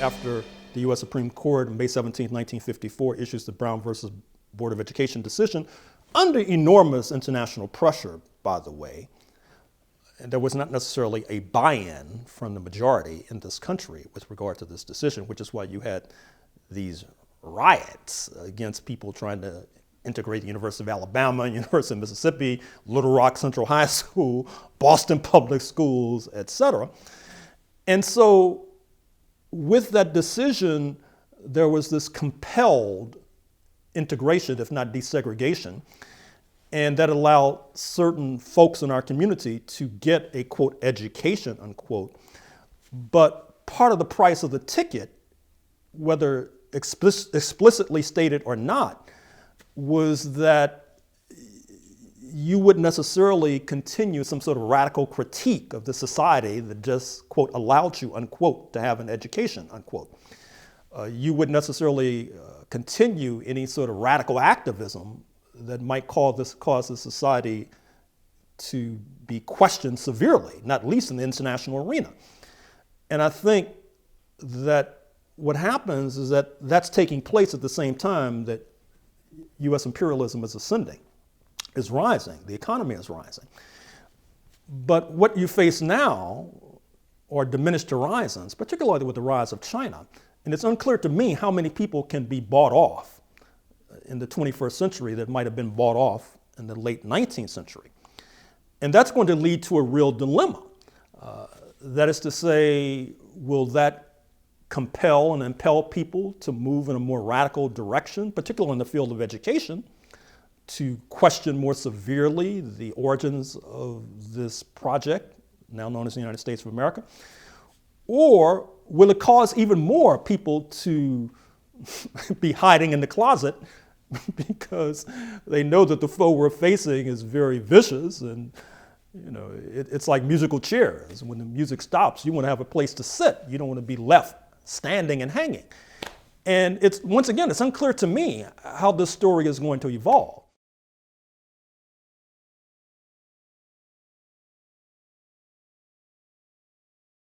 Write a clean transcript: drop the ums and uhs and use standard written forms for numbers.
after the U.S. Supreme Court on May 17, 1954 issues the Brown versus Board of Education decision, under enormous international pressure, by the way. And there was not necessarily a buy-in from the majority in this country with regard to this decision, which is why you had these riots against people trying to integrate the University of Alabama, University of Mississippi, Little Rock Central High School, Boston Public Schools, et cetera. And so with that decision, there was this compelled integration, if not desegregation, and that allowed certain folks in our community to get a, quote, education, unquote. But part of the price of the ticket, whether explicitly stated or not, was that you wouldn't necessarily continue some sort of radical critique of the society that just, quote, allowed you, unquote, to have an education, unquote. You wouldn't necessarily continue any sort of radical activism that might cause the society to be questioned severely, not least in the international arena. And I think that what happens is that that's taking place at the same time that U.S. imperialism is ascending, is rising, the economy is rising. But what you face now are diminished horizons, particularly with the rise of China. And it's unclear to me how many people can be bought off in the 21st century that might have been bought off in the late 19th century. And that's going to lead to a real dilemma. That is to say, will that compel and impel people to move in a more radical direction, particularly in the field of education, to question more severely the origins of this project, now known as the United States of America? Or will it cause even more people to be hiding in the closet because they know that the foe we're facing is very vicious, and it's like musical chairs. When the music stops, you want to have a place to sit. You don't want to be left standing and hanging. And once again, it's unclear to me how this story is going to evolve.